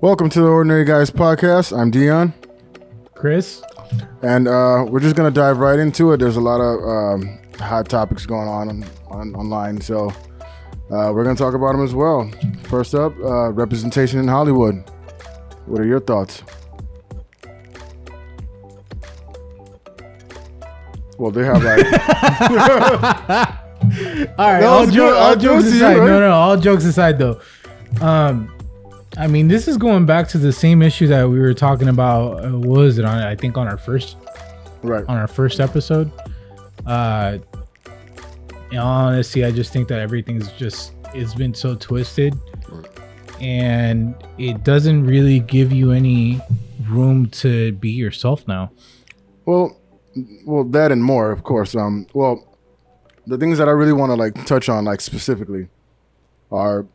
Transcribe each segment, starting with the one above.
Welcome to the Ordinary Guys podcast. I'm Dion. Chris. And we're just going to dive right into it. There's a lot of hot topics going on online, so we're going to talk about them as well. First up, representation in Hollywood. What are your thoughts? Well, they have like... All right, all jokes aside. Right? No, all jokes aside, though. I mean, this is going back to the same issue that we were talking about. What was it on? I think on our first episode. In all honesty, I just think that it's been so twisted, and it doesn't really give you any room to be yourself now. Well, that and more, of course. The things that I really want to like touch on, like specifically, are.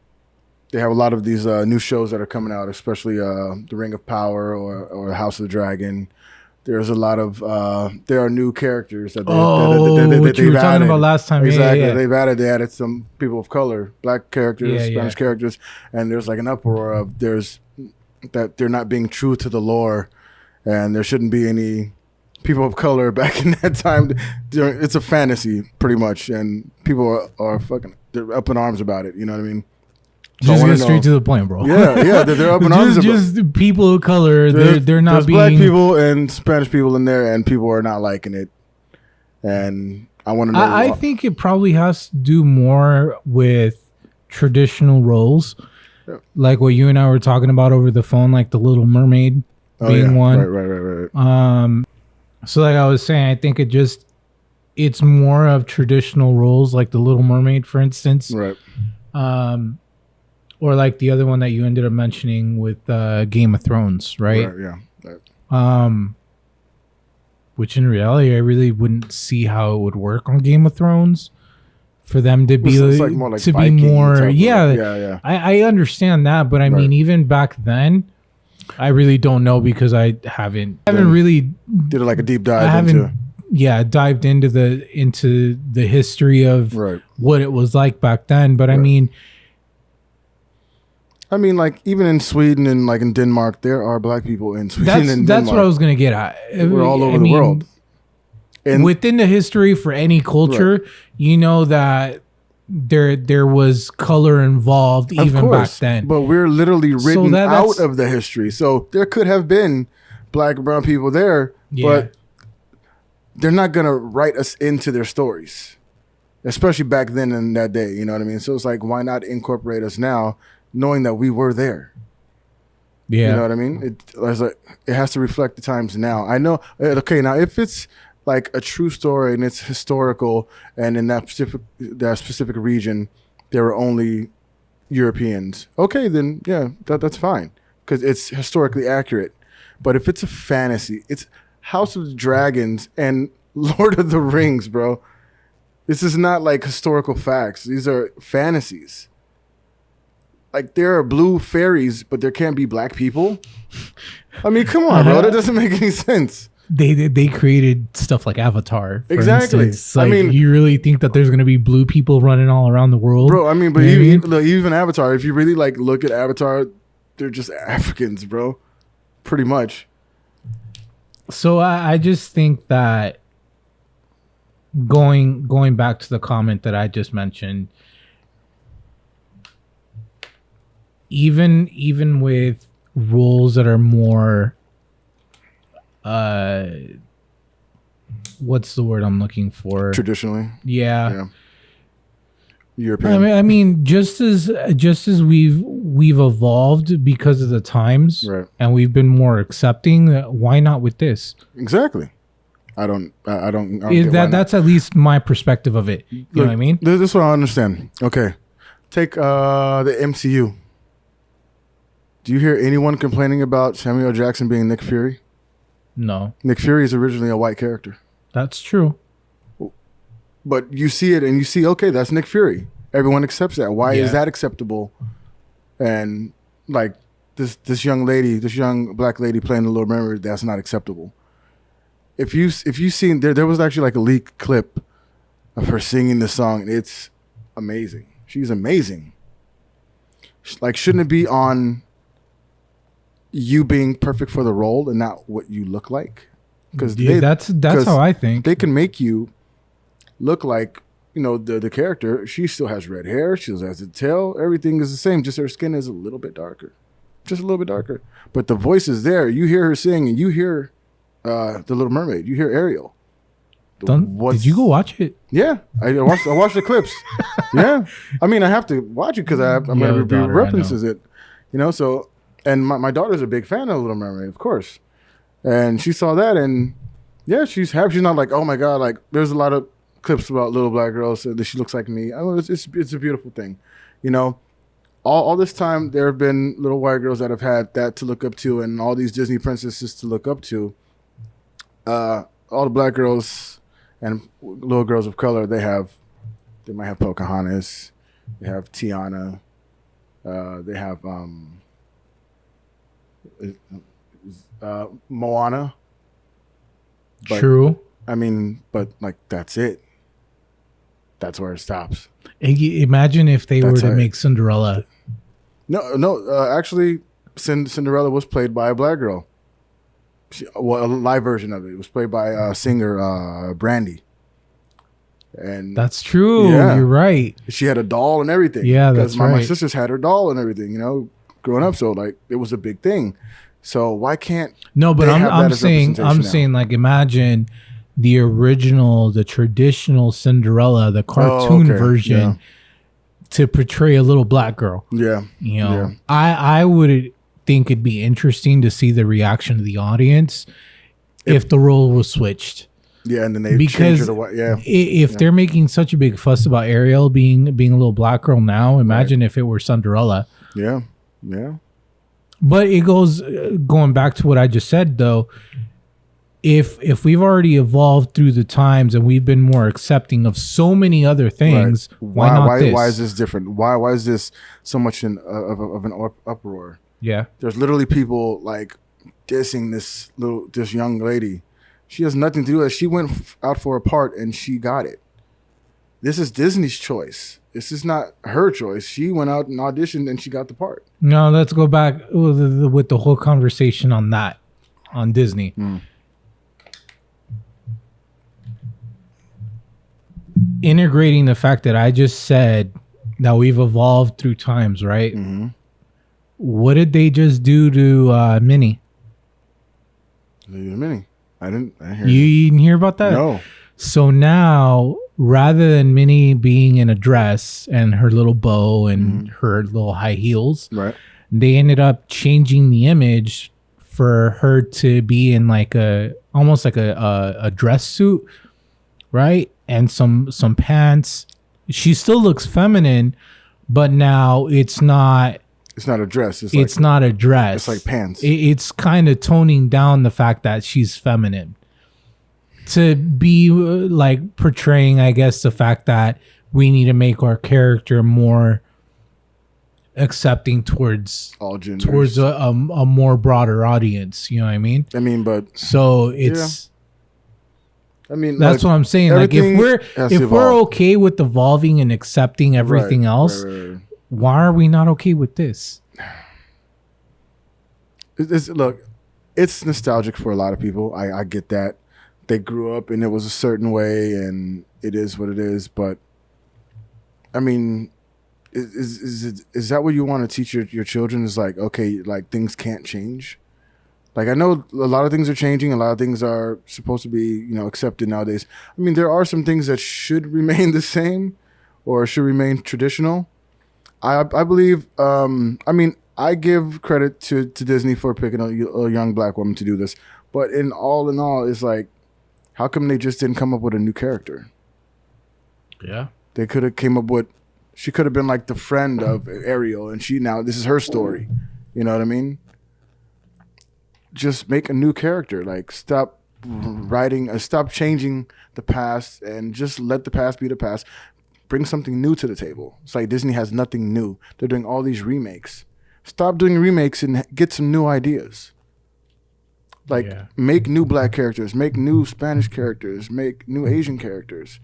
They have a lot of these new shows that are coming out, especially The Ring of Power or House of the Dragon. There's a lot of there are new characters that what you were talking about last time. Exactly, yeah. They added some people of color, black characters, Spanish characters, and there's like an uproar of that they're not being true to the lore, and there shouldn't be any people of color back in that time. It's a fantasy, pretty much, and people are fucking they're up in arms about it. You know what I mean? So just get straight to the point, bro. Yeah, they're up in arms. Just people of color. They're not being black people and Spanish people in there, and people are not liking it. And I want to know. I think it probably has to do more with traditional roles, like what you and I were talking about over the phone, like the Little Mermaid being one. Right. So like I was saying, I think it's more of traditional roles, like the Little Mermaid, for instance. Right. Or like the other one that you ended up mentioning with Game of Thrones, right? Yeah. Which in reality, I really wouldn't see how it would work on Game of Thrones for them to be like more like to Viking be more. Yeah. Yeah. I understand that, but I mean, even back then, I really don't know because I haven't really did like a deep dive dived into the history of what it was like back then. But I mean, like even in Sweden and like in Denmark, there are black people in Sweden and Denmark. That's what I was gonna get at. We're all over the world. And within the history for any culture, you know that there was color involved even back then. But we're literally written out of the history. So there could have been black and brown people there, but they're not gonna write us into their stories. Especially back then in that day, you know what I mean? So it's like, why not incorporate us now? Knowing that we were there. You know what I mean? It has to reflect the times now. I know. Okay, now if it's like a true story and it's historical, and in that specific region there were only Europeans, okay, then that's fine because it's historically accurate. But if it's a fantasy, it's House of the Dragons and Lord of the Rings, bro. This is not like historical facts. These are fantasies. Like there are blue fairies, but there can't be black people. I mean, come on, bro. That doesn't make any sense. They created stuff like Avatar. Exactly. Like, I mean, you really think that there's going to be blue people running all around the world, bro? I mean, but even Avatar, if you really like look at Avatar, they're just Africans, bro. Pretty much. So I just think that going back to the comment that I just mentioned. Even with roles that are more, what's the word I'm looking for? Traditionally, yeah. European. I mean, just as we've evolved because of the times, right? And we've been more accepting. Why not with this? Exactly. I don't that's at least my perspective of it. You know what I mean? This is what I understand. Okay, take the MCU. Do you hear anyone complaining about Samuel L. Jackson being Nick Fury? No. Nick Fury is originally a white character. That's true. But you see it and you see, okay, that's Nick Fury. Everyone accepts that. Why is that acceptable? And like this young black lady playing the Little Mermaid, that's not acceptable. If you seen there was actually like a leaked clip of her singing the song, and it's amazing. She's amazing. Like, shouldn't it be on you being perfect for the role and not what you look like? Because that's how I think. They can make you look like, you know, the character. She still has red hair. She still has a tail. Everything is the same. Just her skin is a little bit darker. Just a little bit darker. But the voice is there. You hear her sing, and you hear The Little Mermaid. You hear Ariel. Did you go watch it? Yeah, I watched the clips. Yeah, I mean, I have to watch it because I'm going to review references it. You know, so, and my daughter's a big fan of Little Mermaid, of course. And she saw that, and yeah, she's happy. She's not like, oh my God, like, there's a lot of clips about little black girls that she looks like me. I mean, it's a beautiful thing. You know, all this time, there have been little white girls that have had that to look up to, and all these Disney princesses to look up to. All the black girls and little girls of color, they might have Pocahontas, they have Tiana, they have Moana. But, true. I mean, but like, that's it. That's where it stops. Imagine if they were to make Cinderella. No. Actually, Cinderella was played by a black girl. A live version of it. It was played by singer Brandy. And that's true. Yeah, you're right. She had a doll and everything. Yeah, that's right. My sisters had her doll and everything. You know, growing up, so like it was a big thing. So why can't? No, but I'm saying like, imagine the original, the traditional Cinderella, the cartoon version, to portray a little black girl. Yeah, you know, I would think it'd be interesting to see the reaction of the audience if the role was switched. Yeah, and then they change her to if they're making such a big fuss about Ariel being a little black girl now, imagine if it were Cinderella. Yeah. But it going back to what I just said though. If we've already evolved through the times and we've been more accepting of so many other things, why this? Why is this different? Why is this so much of an uproar? Yeah, there's literally people like dissing this young lady. She has nothing to do with it. She went out for a part and she got it. This is Disney's choice. This is not her choice. She went out and auditioned and she got the part. No, let's go back with the whole conversation on Disney. Integrating the fact that I just said that we've evolved through times, right? Mm-hmm. What did they just do to Minnie? Minnie. I didn't hear. You didn't hear about that? No. So now, rather than Minnie being in a dress and her little bow and her little high heels, right? They ended up changing the image for her to be in like almost like a dress suit, right? And some pants. She still looks feminine, but now it's not. It's not a dress. It's not a dress. It's like pants. It's kind of toning down the fact that she's feminine to be like portraying, I guess, the fact that we need to make our character more accepting towards all genders, towards a more broader audience. You know what I mean? But so it's. Yeah. I mean, that's what I'm saying. Like if we're okay with evolving and accepting everything else. Right. Why are we not okay with this? Look, it's nostalgic for a lot of people. I get that. They grew up and it was a certain way and it is what it is. But, I mean, is that what you want to teach your children? Is like, okay, like things can't change? Like, I know a lot of things are changing. A lot of things are supposed to be, you know, accepted nowadays. I mean, there are some things that should remain the same or should remain traditional. I believe, I mean, I give credit to Disney for picking a young black woman to do this. But in all, it's like, how come they just didn't come up with a new character? Yeah. They could have came up with, she could have been like the friend of Ariel, and this is her story. You know what I mean? Just make a new character. Like, stop changing the past and just let the past be the past. Bring something new to the table. It's like Disney has nothing new. They're doing all these remakes. Stop doing remakes and get some new ideas. Like, make new black characters, make new Spanish characters, make new Asian characters.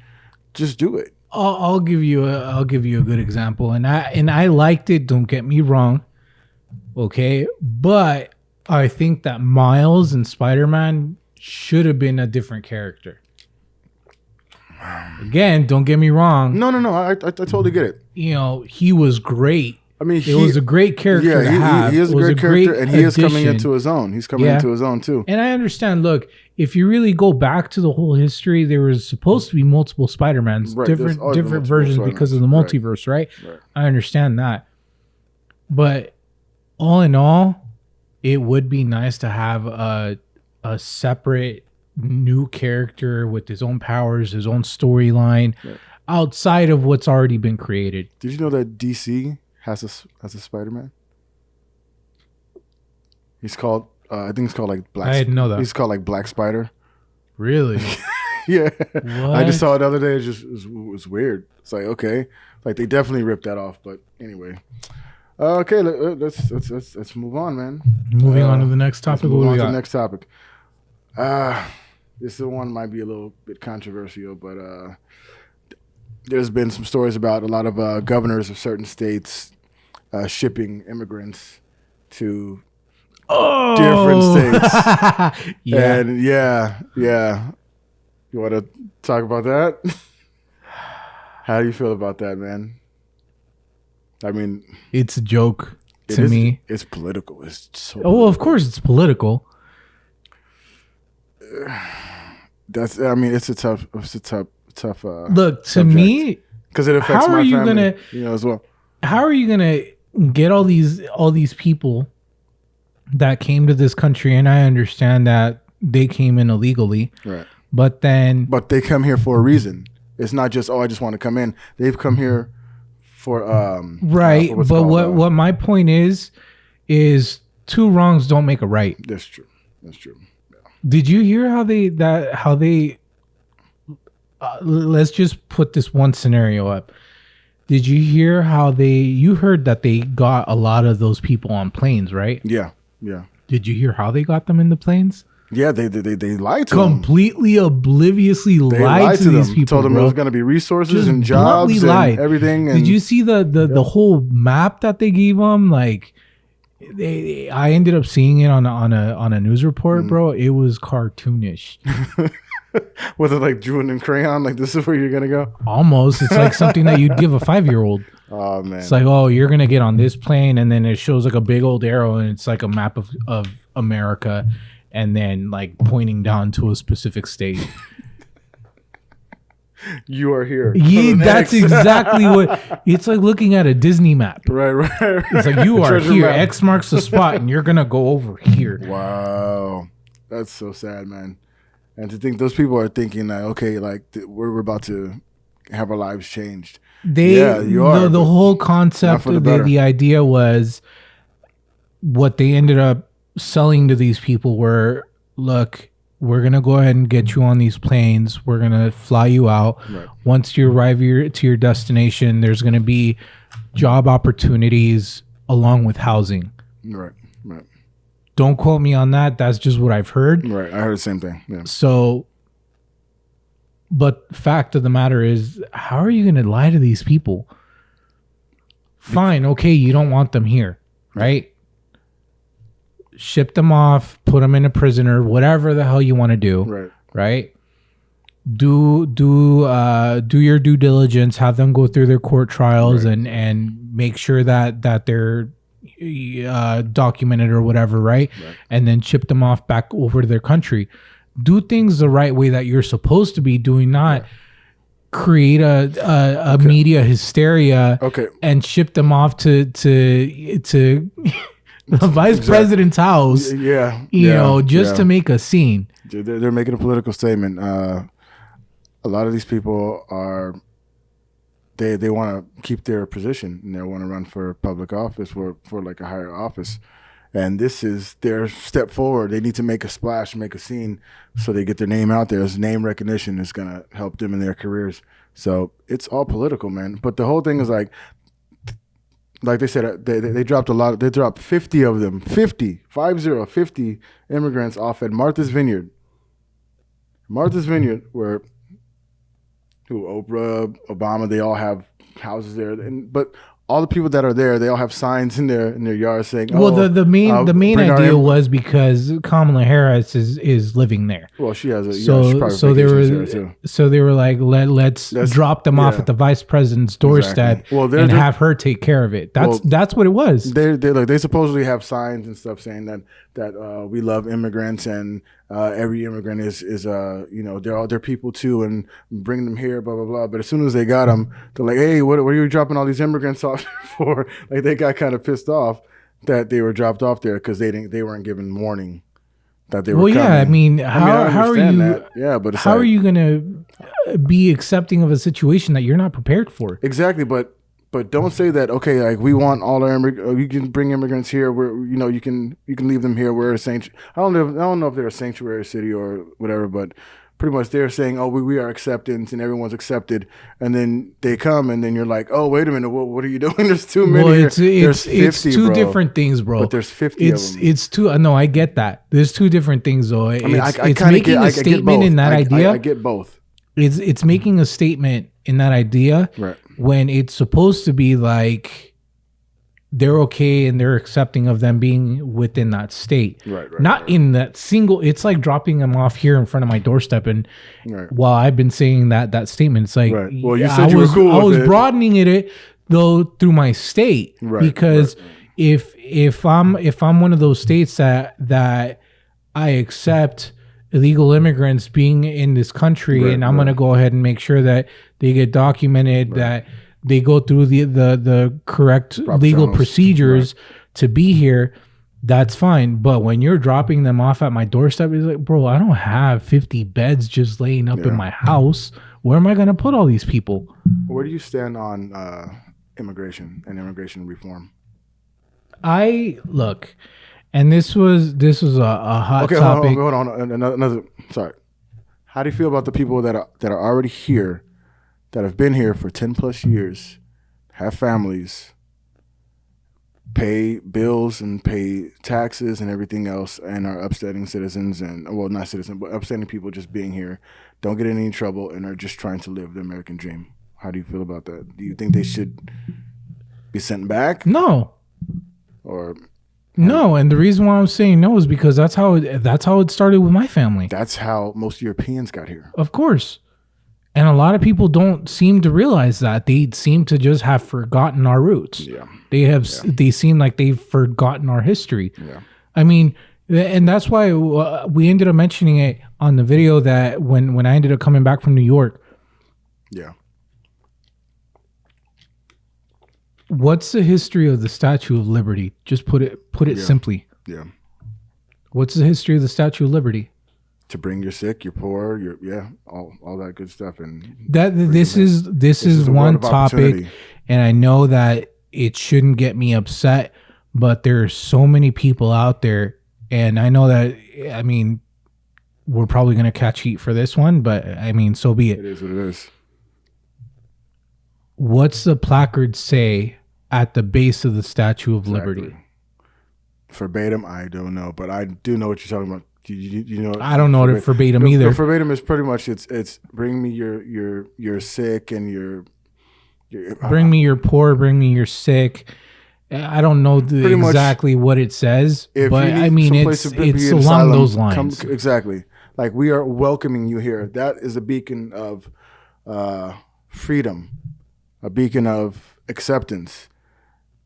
Just do it. I'll give you a good example, and I liked it. Don't get me wrong, okay, but I think that Miles and Spider-Man should have been a different character. Again, don't get me wrong. No. I totally get it. You know, he was great. I mean, it was a great character to have. He is a great character, and he is coming into his own. He's coming into his own too. And I understand. Look, if you really go back to the whole history, there was supposed to be multiple Spider-Mans, different versions because of the multiverse, right? I understand that. But all in all, it would be nice to have a separate new character with his own powers, his own storyline, outside of what's already been created. Did you know that DC has a Spider-Man? He's called I think it's called like Black. I didn't know that. He's called like Black Spider. Really? Yeah. What? I just saw it the other day. It was weird. It's like, okay, like they definitely ripped that off. But anyway, okay, let's move on, man. Moving on to the next topic. Move on to the next topic. This one might be a little bit controversial, but there's been some stories about a lot of governors of certain states shipping immigrants to different states. And yeah. You want to talk about that? How do you feel about that, man? I mean, it's a joke to me. It's political. It's so well, of course it's political. It's a tough look, to subject. Me, because it affects my family, as well. How are you gonna get all these people that came to this country? And I understand that they came in illegally, right? But they come here for a reason. It's not just, I just want to come in. They've come here for right. But what my point is two wrongs don't make a right. That's true. Yeah. Did you hear how they let's just put this one scenario up. Did you hear how you heard that they got a lot of those people on planes, right? Yeah. Did you hear how they got them in the planes? Yeah, they lied to them. Completely obliviously lied to these people. Told them there was going to be resources just and jobs and everything. And did you see the whole map that they gave them? Like, I ended up seeing it on a news report, bro. It was cartoonish. Was it like drawn in crayon? Like, this is where you're gonna go? Almost. It's like something that you'd give a 5-year-old. Oh man! It's like, oh, you're gonna get on this plane, and then it shows like a big old arrow, and it's like a map of America, and then like pointing down to a specific state. You are here. Yeah, that's exactly what it's like looking at a Disney map. Right. It's like you are here. Map. X marks the spot, and you're gonna go over here. Wow, that's so sad, man. And to think those people are thinking that, okay, like we're about to have our lives changed. You are. The whole concept, the idea was what they ended up selling to these people were, look, we're going to go ahead and get you on these planes. We're going to fly you out. Right. Once you arrive to your destination, there's going to be job opportunities along with housing. Right. Don't quote me on that. That's just what I've heard. Right. I heard the same thing. Yeah. So, but fact of the matter is, how are you going to lie to these people? Fine. Okay. You don't want them here, right? Ship them off, put them in a prison or whatever the hell you want to do. Right. Do your due diligence, have them go through their court trials and make sure that they're documented or whatever, right? And then ship them off back over to their country. Do things the right way that you're supposed to be doing, not create a media hysteria and ship them off to the vice president's house, to make a scene. They're making a political statement. A lot of these people are they want to keep their position and they want to run for public office for like a higher office. And this is their step forward. They need to make a splash, make a scene, so they get their name out there. As name recognition is going to help them in their careers. So it's all political, man. But the whole thing is like they said, they dropped a lot. They dropped 50 of them, 50 immigrants off at Martha's Vineyard. Martha's Vineyard, where Who, Oprah, Obama, they all have houses there, but all the people that are there, they all have signs in their yard saying, "Well, the main idea was because Kamala Harris is living there. Well, she has a so they were like, let's drop them off at the vice president's doorstep and have her take care of it. That's what it was. They supposedly have signs and stuff saying that we love immigrants and every immigrant is they're people too, and bring them here, blah blah blah. But as soon as they got them, they're like, hey, what are you dropping all these immigrants off for? Like, they got kind of pissed off that they were dropped off there because they weren't given warning that they were coming. Yeah, I mean, how are you? That. Yeah, but how are you gonna be accepting of a situation that you're not prepared for? Exactly, but don't say that. Okay, like, we want all our you can bring immigrants here. You can leave them here. We're a sanctuary. I don't know if they're a sanctuary city or whatever, but pretty much they're saying, oh, we are acceptance and everyone's accepted, and then they come and then you're like, oh, wait a minute, what are you doing? There's too many. Well, it's two different things, bro. But there's 50 of them. It's two. No, I get that. There's two different things, though. It's making a statement in that idea. I get both. It's making a statement in that idea, right, when it's supposed to be like they're okay and they're accepting of them being within that state, right, not in that single. It's like dropping them off here in front of my doorstep, and while I've been saying that statement, it's like, well, you said you were cool. I was broadening it though through my state, because if I'm one of those states that I accept illegal immigrants being in this country, and I'm going to go ahead and make sure that they get documented, that they go through the correct legal procedures to be here, that's fine. But when you're dropping them off at my doorstep, it's like, bro, I don't have 50 beds just laying up in my house. Where am I going to put all these people? Where do you stand on immigration and immigration reform? And this was a hot topic. Hold on. Another. Sorry. How do you feel about the people that are already here, that have been here for 10 plus years, have families, pay bills and pay taxes and everything else, and are upstanding citizens, and, well, not citizens, but upstanding people just being here, don't get in any trouble, and are just trying to live the American dream? How do you feel about that? Do you think they should be sent back? No. No, and the reason why I'm saying no is because that's how it started with my family. That's how most Europeans got here. Of course. And a lot of people don't seem to realize that. They seem to just have forgotten our roots. Yeah. They seem like they've forgotten our history. Yeah. I mean, and that's why we ended up mentioning it on the video, that when I ended up coming back from New York. Yeah. What's the history of the Statue of Liberty? Just put it simply. Yeah. What's the history of the Statue of Liberty? To bring your sick, your poor, all that good stuff, and this is one topic, and I know that it shouldn't get me upset, but there are so many people out there, and I know that, I mean, we're probably gonna catch heat for this one, but I mean, so be it. It is what it is. What's the placard say at the base of the Statue of Liberty? Verbatim, I don't know, but I do know what you're talking about. You know, I don't know it verbatim either. The verbatim is pretty much it's bring me your sick and your bring me your poor, bring me your sick. I don't know exactly what it says, but I mean it's along those lines. Exactly, like, we are welcoming you here. That is a beacon of freedom, a beacon of acceptance.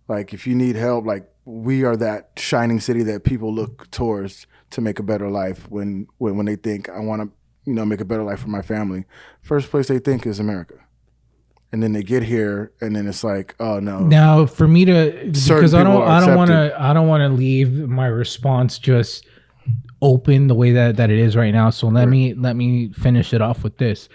Like, if you need help, like, we are that shining city that people look towards to make a better life when they think, I want to, make a better life for my family. First place they think is America. And then they get here, and then it's like, oh no. Now, for me because I don't want to leave my response just open the way that it is right now. So let me finish it off with this.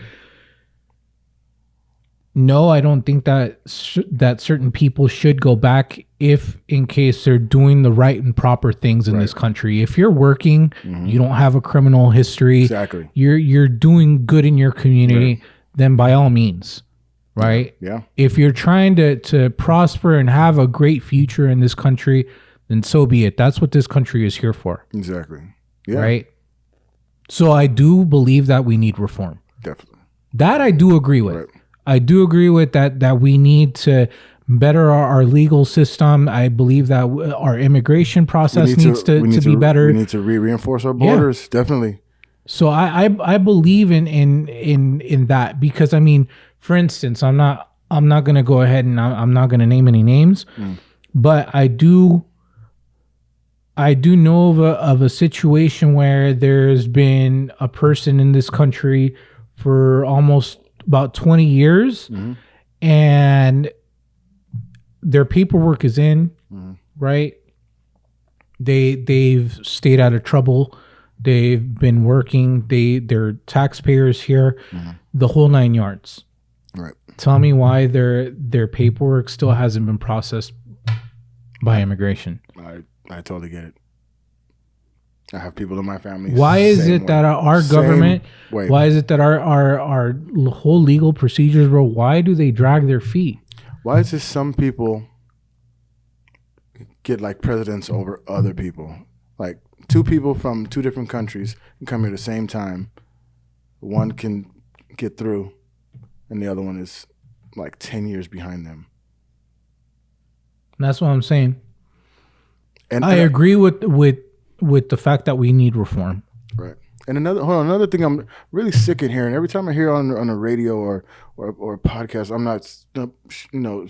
No, I don't think that certain people should go back if, in case they're doing the right and proper things in this country. If you're working, you don't have a criminal history, exactly, you're doing good in your community, then by all means, right? Yeah. If you're trying to prosper and have a great future in this country, then so be it. That's what this country is here for. Exactly. Yeah. Right? So I do believe that we need reform. Definitely. That I do agree with. Right. I do agree with that we need to better our legal system. I believe that our immigration process needs to be better. We need to reinforce our borders, definitely. So I believe in that, because I mean, for instance, I'm not going to go ahead and I'm not going to name any names, but I do know of a situation where there's been a person in this country for almost about 20 years, and their paperwork is in, right? They've stayed out of trouble. They've been working. They're taxpayers here, the whole 9 yards. Right. Tell me why their paperwork still hasn't been processed by immigration. I totally get it. I have people in my family. Why is it that our government? Why is it that our whole legal procedures, bro? Why do they drag their feet? Why is it some people get like presidents over other people? Like 2 people from 2 different countries can come here at the same time. One can get through, and the other one is like 10 years behind them. That's what I'm saying. And I agree with the fact that we need reform. Right. And another thing I'm really sick of hearing every time I hear on the radio or a podcast. I'm not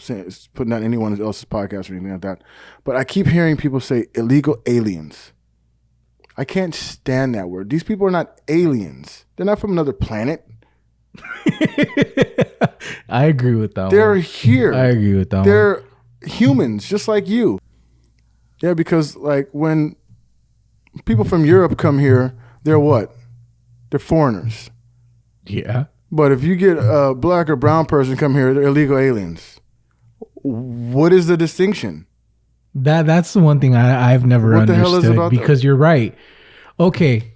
saying, putting out anyone else's podcast or anything like that, but I keep hearing people say illegal aliens. I can't stand that word. These people are not aliens. They're not from another planet. I agree with that. They're here. I agree with that. They're humans, just like you. Yeah, because like when people from Europe come here, they're what? They're foreigners. Yeah. But if you get a black or brown person come here, they're illegal aliens. What is the distinction? That's the one thing I've never understood. What the hell is about because you're right. Okay.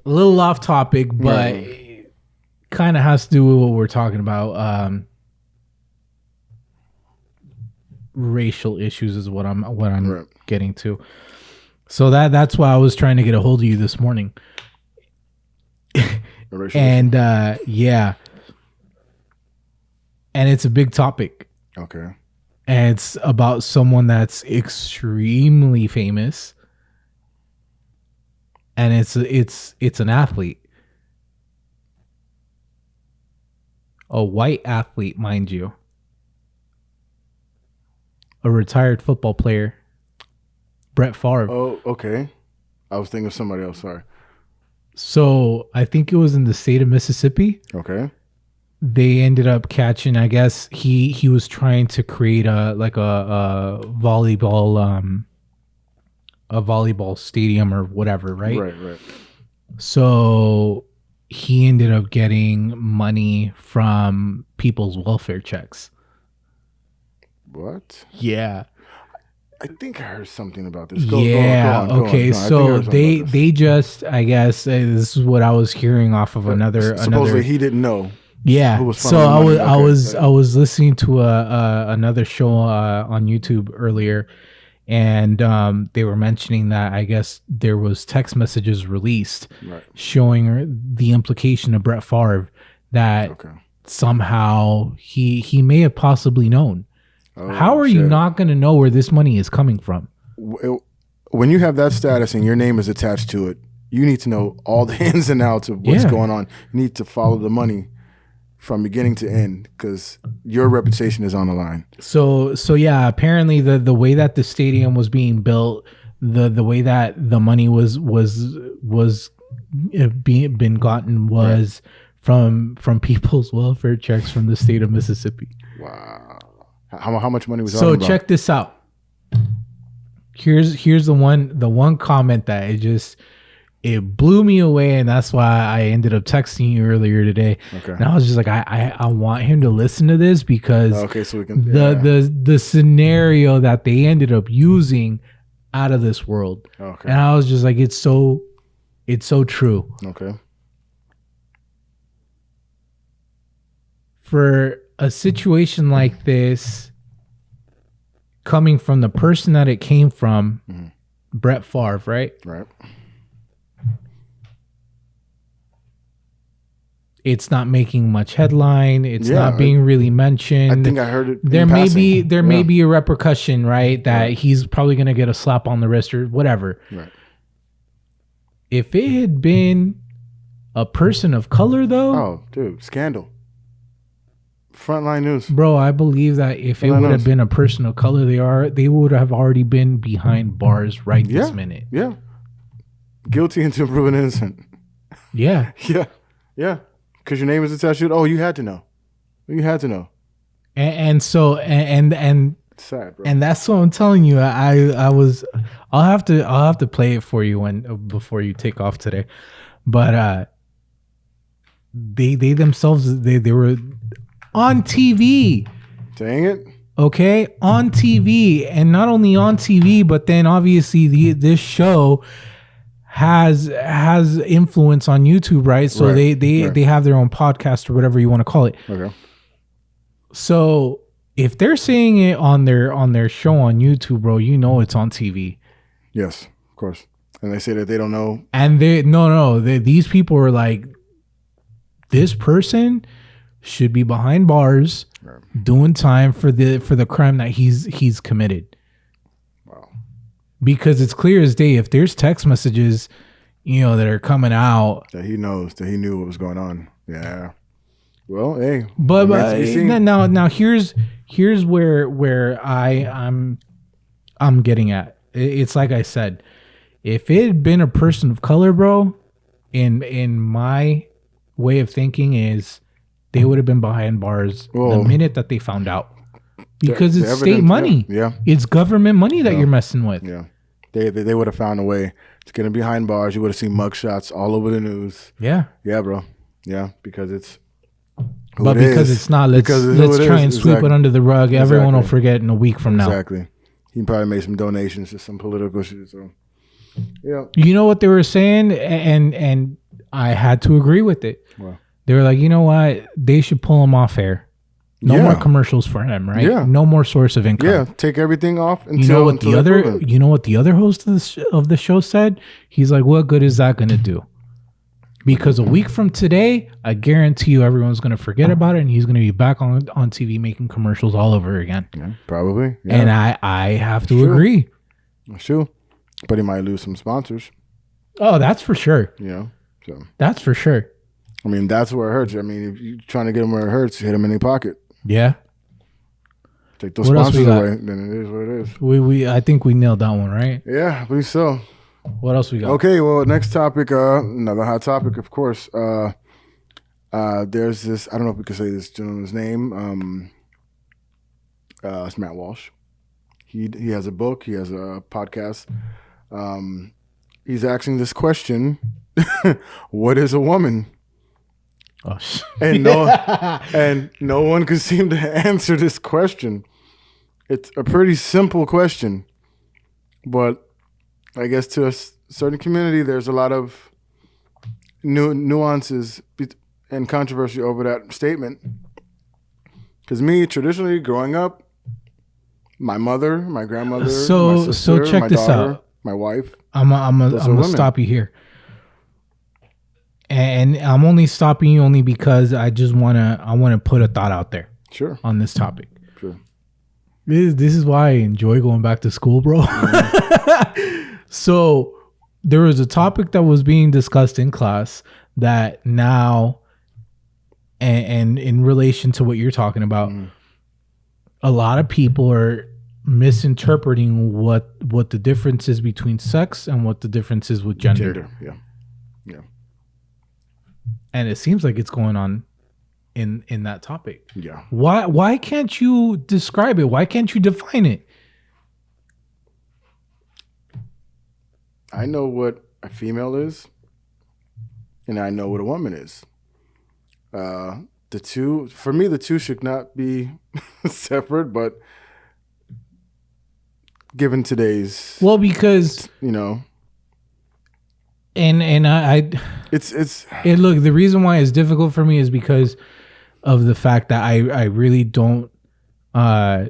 A little off topic, but kind of has to do with what we're talking about. Racial issues is what I'm getting to. So that's why I was trying to get a hold of you this morning. And yeah. And it's a big topic. Okay. And it's about someone that's extremely famous. And it's an athlete. A white athlete, mind you. A retired football player. Brett Favre. Oh, okay. I was thinking of somebody else. Sorry. So I think it was in the state of Mississippi. Okay. They ended up catching. I guess he was trying to create a volleyball stadium or whatever, right? Right. So he ended up getting money from people's welfare checks. What? Yeah. I think I heard something about this. Go on. Okay, so they just, I guess this is what I was hearing off of another. Supposedly he didn't know. Yeah. Who was so I was listening to another show on YouTube earlier, and they were mentioning that I guess there was text messages released showing the implication of Brett Favre that somehow he may have possibly known. Oh, how are you not going to know where this money is coming from? When you have that status and your name is attached to it, you need to know all the ins and outs of what's going on. You need to follow the money from beginning to end because your reputation is on the line. So yeah, apparently the way that the stadium was being built, the way that the money was been gotten was from people's welfare checks from the state of Mississippi. Wow. How much money was that? So check this out. Here's the one comment that it blew me away, and that's why I ended up texting you earlier today. Okay. And I was just like, I want him to listen to this because so we can the scenario that they ended up using out of this world. Okay. And I was just like, it's so true. Okay. For a situation like this coming from the person that it came from, Brett Favre, right? Right. It's not making much headline. It's not being really mentioned. I think I heard it. There may be a repercussion, right? That he's probably gonna get a slap on the wrist or whatever. Right. If it had been a person of color, though, oh, dude, scandal. Frontline news, bro. I believe that if it would have been a person of color, they would have already been behind bars this minute. Yeah. Guilty until proven innocent. Yeah. Yeah. Because your name is attached to it. Oh, you had to know. You had to know. And so and sad, bro. And that's what I'm telling you. I'll have to play it for you before you take off today. But they themselves they were on TV. Dang it. Okay, on TV, and not only on TV, but then obviously this show has influence on YouTube, right? So they have their own podcast or whatever you want to call it. Okay. So if they're saying it on their show on YouTube, bro, you know it's on TV. Yes, of course. And they say that they don't know. And these people are like, this person should be behind bars, doing time for the crime that he's committed. Because it's clear as day, if there's text messages, that are coming out that he knew what was going on. Yeah. Well, hey. But now here's where I'm getting at. It's like I said, if it had been a person of color, bro, in my way of thinking is they would have been behind bars the minute that they found out. Because it's state money. Yeah. It's government money that you're messing with. Yeah. They would have found a way to get him behind bars. You would have seen mugshots all over the news. Yeah. Yeah, bro. Yeah, because it's it's not, let's try and sweep it under the rug. Exactly. Everyone will forget in a week from now. Exactly. He probably made some donations to some political shit. So, yeah. You know what they were saying? And I had to agree with it. Wow. They were like, you know what? They should pull him off air. No more commercials for him, right? Yeah. No more source of income. Yeah, take everything off until you know what the other host of the show said? He's like, what good is that going to do? Because a week from today, I guarantee you everyone's going to forget about it and he's going to be back on TV making commercials all over again. Yeah, probably. Yeah. And I have to agree. Sure. But he might lose some sponsors. Oh, that's for sure. So that's for sure. I mean, that's where it hurts. I mean, if you're trying to get him where it hurts, hit him in the pocket. Yeah. Take those sponsors away, then it is what it is. I think we nailed that one, right? Yeah, I believe so. What else we got? Okay, well, next topic, another hot topic, of course. There's this, I don't know if we can say this gentleman's name. It's Matt Walsh. He has a book. He has a podcast. He's asking this question: what is a woman? Oh, and no one could seem to answer this question. It's a pretty simple question, but I guess to a certain community, there's a lot of nuances and controversy over that statement. Because me, traditionally, growing up, my mother, my grandmother, my sister, so check my this daughter, out. my wife. I'm gonna stop you here. And I'm only stopping you only because I wanna put a thought out there. Sure. On this topic. Sure. This is why I enjoy going back to school, bro. Mm-hmm. So there was a topic that was being discussed in class that now, and in relation to what you're talking about, a lot of people are misinterpreting what the difference is between sex and what the difference is with gender. Yeah. And it seems like it's going on in that topic. Yeah. Why can't you describe it? Why can't you define it? I know what a female is, and I know what a woman is. The two should not be separate, but given today's because and I look, the reason why it's difficult for me is because of the fact that I really don't I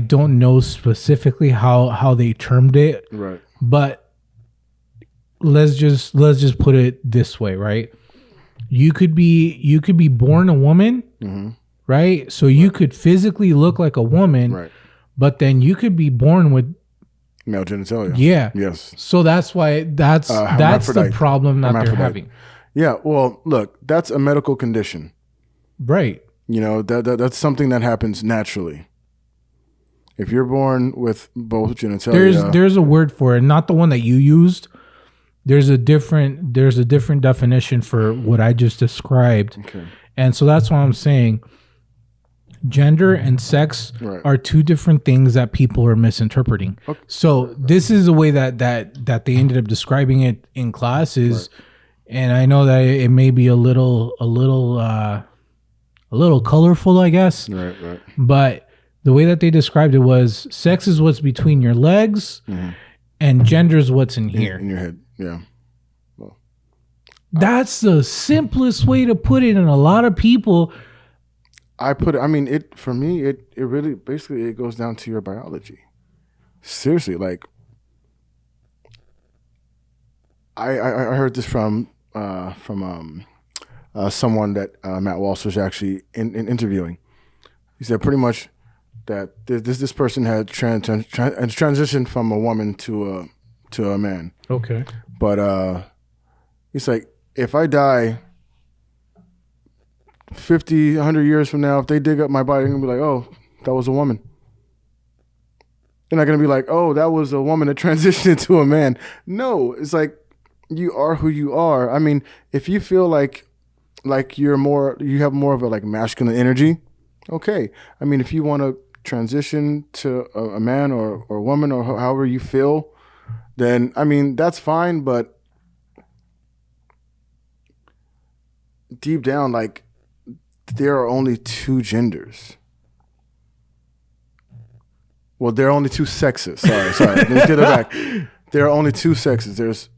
don't know specifically how they termed it. Right. But let's just put it this way, right? you could be born a woman, right? So you could physically look like a woman, right? But then you could be born with male genitalia. Yeah. Yes. So that's why that's the problem that they're having. Yeah. Well, look, that's a medical condition. Right. You know, that's something that happens naturally. If you're born with both genitalia, there's a word for it, not the one that you used. There's a different definition for what I just described. Okay. And so that's why I'm saying gender and sex are two different things that people are misinterpreting. Okay. So this is the way that they ended up describing it in classes. And I know that it may be a little colorful, I guess. Right. But the way that they described it was sex is what's between your legs and gender is what's in here. In your head. Yeah. Well, that's the simplest way to put it. And a lot of people, for me, it really basically it goes down to your biology. Seriously, like I heard this from someone that Matt Walsh was actually in interviewing. He said pretty much that this person had transitioned from a woman to a man. Okay. But he's like, if I die 50, 100 years from now, if they dig up my body, they're going to be like, oh, that was a woman. They're not going to be like, oh, that was a woman that transitioned into a man. No, it's like you are who you are. I mean, if you feel like you have more of a like masculine energy, okay. I mean, if you want to transition to a man or a woman or however you feel, then, I mean, that's fine. But deep down, like, there are only two genders. Well, there are only two sexes. Sorry. Let me get it back. There are only two sexes. There's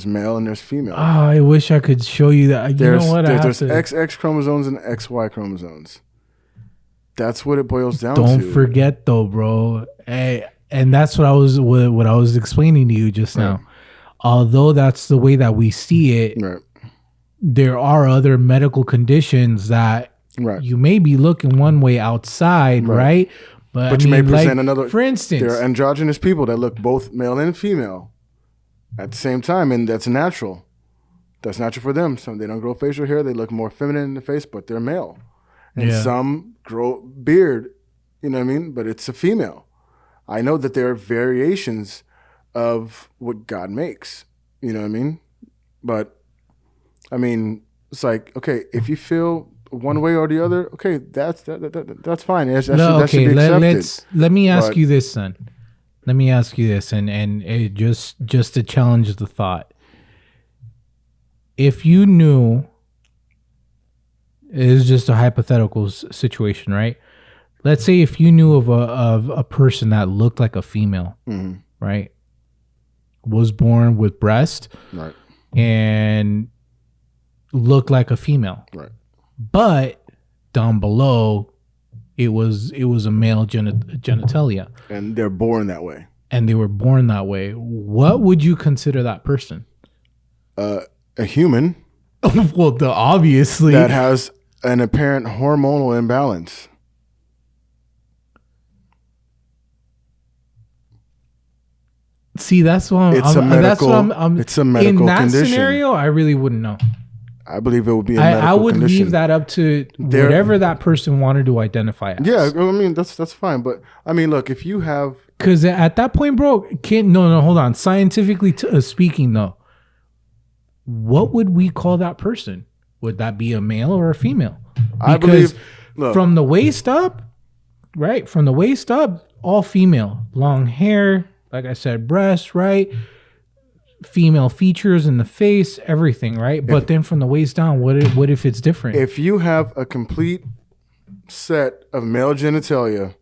male and there's female. Oh, I wish I could show you that. There's XX chromosomes and XY chromosomes. That's what it boils down to. Don't forget though, bro. Hey, and that's what I was explaining to you just now. Although that's the way that we see it, there are other medical conditions that you may be looking one way outside, right? But you may present another. For instance, there are androgynous people that look both male and female at the same time, and that's natural. That's natural for them. Some they don't grow facial hair; they look more feminine in the face, but they're male. And some grow beard, you know what I mean? But it's a female. I know that there are variations of what God makes, you know what I mean? But I mean, it's like, okay, if you feel one way or the other, okay, that's fine. That should be accepted. Let me ask you this, son. Let me ask you this, and it just to challenge the thought. If you knew, it is just a hypothetical situation, right? Let's say if you knew of a person that looked like a female, right? Was born with breast, right, and looked like a female, right, but down below, it was a male genitalia, and they're born that way, and they were born that way. What would you consider that person? A human. Well, obviously that has an apparent hormonal imbalance. See, that's why it's a medical condition. In that scenario, I really wouldn't know. I believe it would be a medical condition. I would leave that up to whatever that person wanted to identify as. Yeah, I mean, that's fine. But, I mean, look, if you have... Because at that point, bro, hold on. Scientifically speaking, though, what would we call that person? Would that be a male or a female? I believe... Look, from the waist up, right? From the waist up, all female. Long hair, like I said, breasts, right? Female features in the face, everything, right? But then from the waist down, what if it's different? If you have a complete set of male genitalia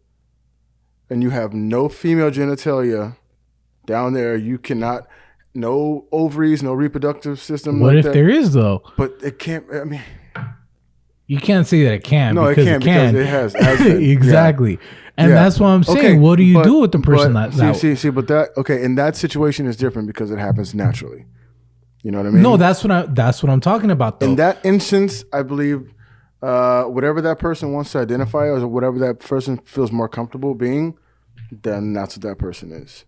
and you have no female genitalia down there, you cannot, no ovaries, no reproductive system. What if there is though? But it can't, I mean... You can't say that it can. No, it can't because it has been. Exactly. Yeah. And that's why I'm saying, okay, what do you do with the person but in that situation is different because it happens naturally. You know what I mean? No, that's what I'm talking about, though. In that instance, I believe whatever that person wants to identify as, or whatever that person feels more comfortable being, then that's what that person is.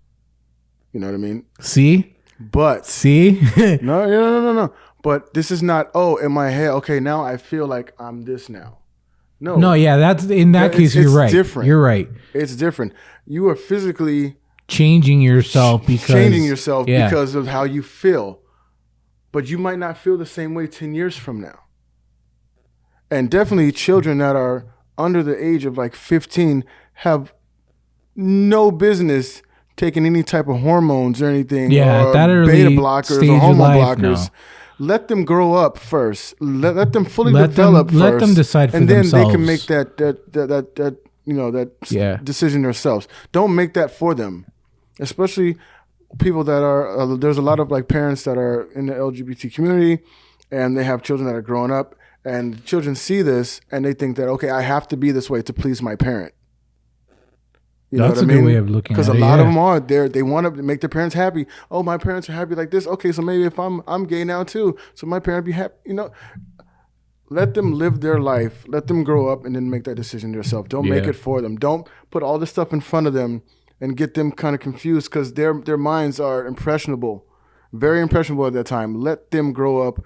You know what I mean? See? But see? No. But this is not, in my head, okay, now I feel like I'm this now. No, yeah, that's in that case you're right. Different. You're right. It's different. You are physically changing yourself because of how you feel. But you might not feel the same way 10 years from now. And definitely children that are under the age of like 15 have no business taking any type of hormones or anything. Yeah, or that early beta blockers or hormone blockers. Let them grow up first. Let them fully develop first. Let them decide for themselves. And then they can make that decision themselves. Don't make that for them. Especially people that are, there's a lot of like parents that are in the LGBT community and they have children that are growing up and children see this and they think that, okay, I have to be this way to please my parent. You know what I mean? That's a good way of looking at it. Because a lot of them are there. They want to make their parents happy. Oh, my parents are happy like this. Okay, so maybe if I'm gay now too, so my parent be happy. You know, let them live their life. Let them grow up and then make that decision themselves. Don't make it for them. Don't put all this stuff in front of them and get them kind of confused because their minds are impressionable, very impressionable at that time. Let them grow up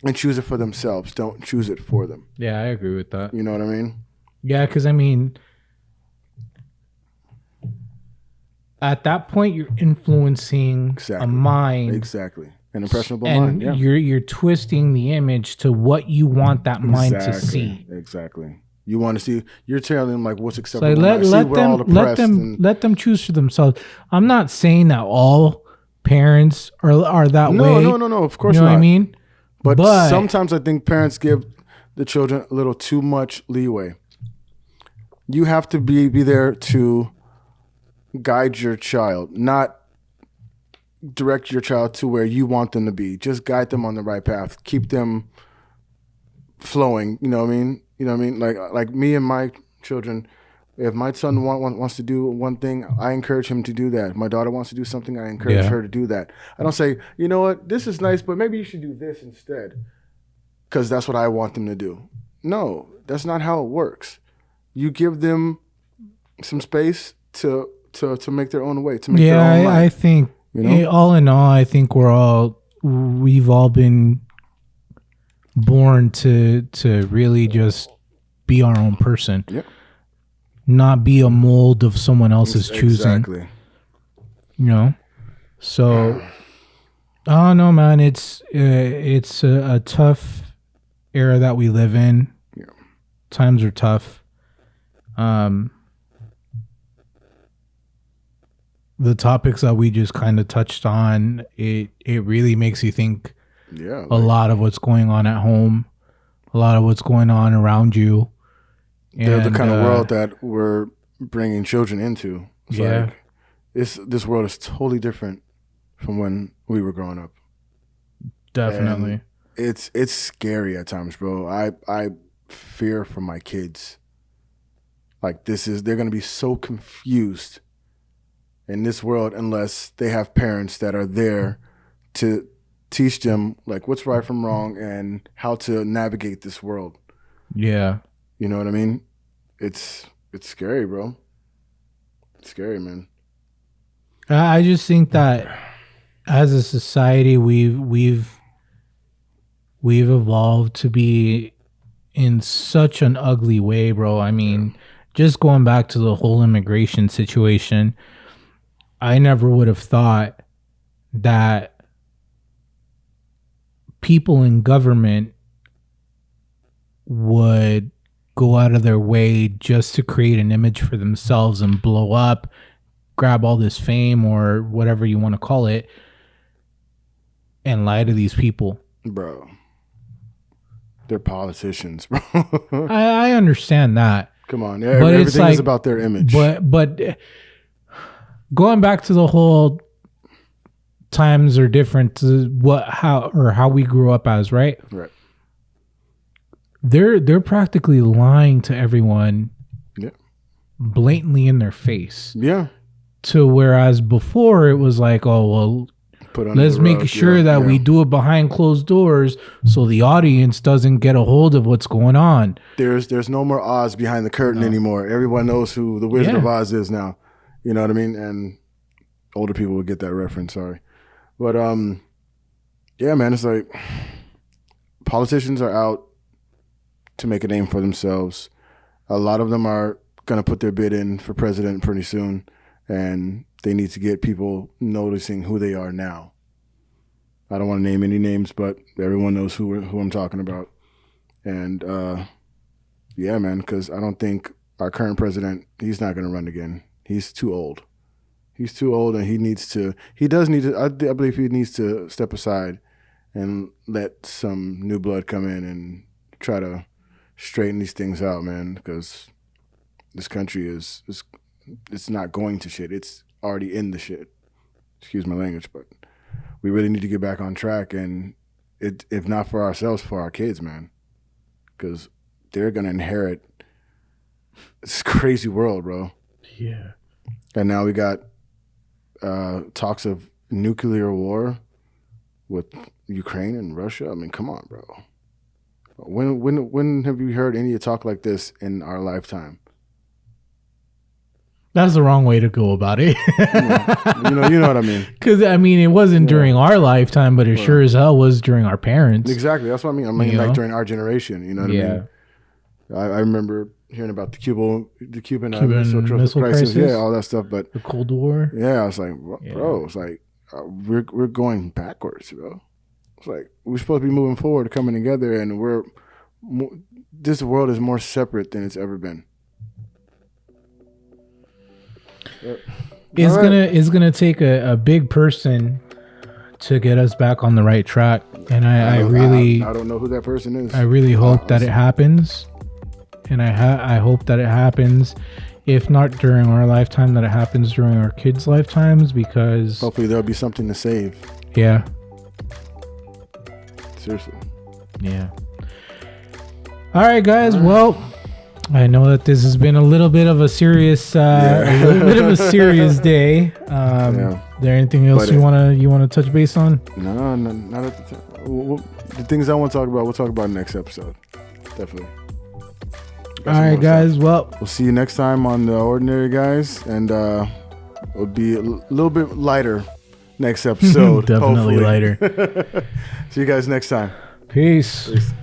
and choose it for themselves. Don't choose it for them. Yeah, I agree with that. You know what I mean? Yeah, because I mean, at that point, you're influencing a mind. Exactly. An impressionable mind. Yeah. You're twisting the image to what you want that mind to see. Exactly. You want to see, you're telling them like what's acceptable. So let them choose for themselves. I'm not saying that all parents are that way. No. Of course not. You know what I mean? But sometimes I think parents give the children a little too much leeway. You have to be there to guide your child, not direct your child to where you want them to be. Just guide them on the right path. Keep them flowing. You know what I mean? Like me and my children, if my son wants to do one thing, I encourage him to do that. If my daughter wants to do something, I encourage her to do that. I don't say, you know what, this is nice, but maybe you should do this instead because that's what I want them to do. No, that's not how it works. You give them some space to make their own way, to make their own life. I think, all in all, I think we've all been born to really just be our own person. Yep. Not be a mold of someone else's choosing. Exactly. You know? So, I don't know, man. It's a tough era that we live in. Yeah. Times are tough. The topics that we just kind of touched on, it really makes you think a lot of what's going on at home, a lot of what's going on around you. They're the kind of world that we're bringing children into. It's like this world is totally different from when we were growing up. Definitely. And it's scary at times, bro. I fear for my kids. Like they're going to be so confused in this world unless they have parents that are there to teach them like what's right from wrong and how to navigate this world. Yeah. You know what I mean? It's scary, bro. It's scary, man. I just think that as a society we've evolved to be in such an ugly way, bro. I mean, just going back to the whole immigration situation, I never would have thought that people in government would go out of their way just to create an image for themselves and blow up, grab all this fame or whatever you want to call it, and lie to these people. Bro. They're politicians, bro. I understand that. Come on. Yeah, but everything is about their image. But going back to the whole times are different to how we grew up as, right? Right. They're practically lying to everyone, blatantly in their face. Yeah. To whereas before it was like, oh well, Let's make sure that we do it behind closed doors so the audience doesn't get a hold of what's going on. There's no more Oz behind the curtain anymore. Everyone knows who the Wizard of Oz is now. You know what I mean? And older people would get that reference, sorry. But yeah, man, it's like politicians are out to make a name for themselves. A lot of them are going to put their bid in for president pretty soon, and they need to get people noticing who they are now. I don't want to name any names, but everyone knows who I'm talking about. And yeah, man, because I don't think our current president, he's not going to run again. He's too old. He's too old, and I believe he needs to step aside and let some new blood come in and try to straighten these things out, man, because this country it's not going to shit. It's already in the shit. Excuse my language, but we really need to get back on track, and if not for ourselves, for our kids, man, because they're going to inherit this crazy world, bro. Yeah. And now we got talks of nuclear war with Ukraine and Russia. I mean, come on, bro. When have you heard any talk like this in our lifetime? That's the wrong way to go about it. you know what I mean? Because, I mean, it wasn't during our lifetime, but it sure as hell was during our parents. Exactly. That's what I mean. I mean, like during our generation. You know what I mean? I remember hearing about the Cuban Missile Crisis. Yeah, all that stuff. But the Cold War. Yeah, I was like, bro, it's like we're going backwards, bro. It's like we're supposed to be moving forward, coming together, and this world is more separate than it's ever been. Yep. It's gonna take a big person to get us back on the right track, and I don't know who that person is. I really hope that it happens, and I hope that it happens. If not during our lifetime, that it happens during our kids' lifetimes, because hopefully there'll be something to save. Yeah. Seriously. Yeah. All right, guys. Well, I know that this has been a little bit of a serious, day. Is there anything else you wanna touch base on? No, not at the time. The things I want to talk about, we'll talk about next episode. Definitely. All right, guys. Well, we'll see you next time on The Ordinary Guys, and it'll be a little bit lighter next episode. Definitely hopefully. lighter. See you guys next time. Peace.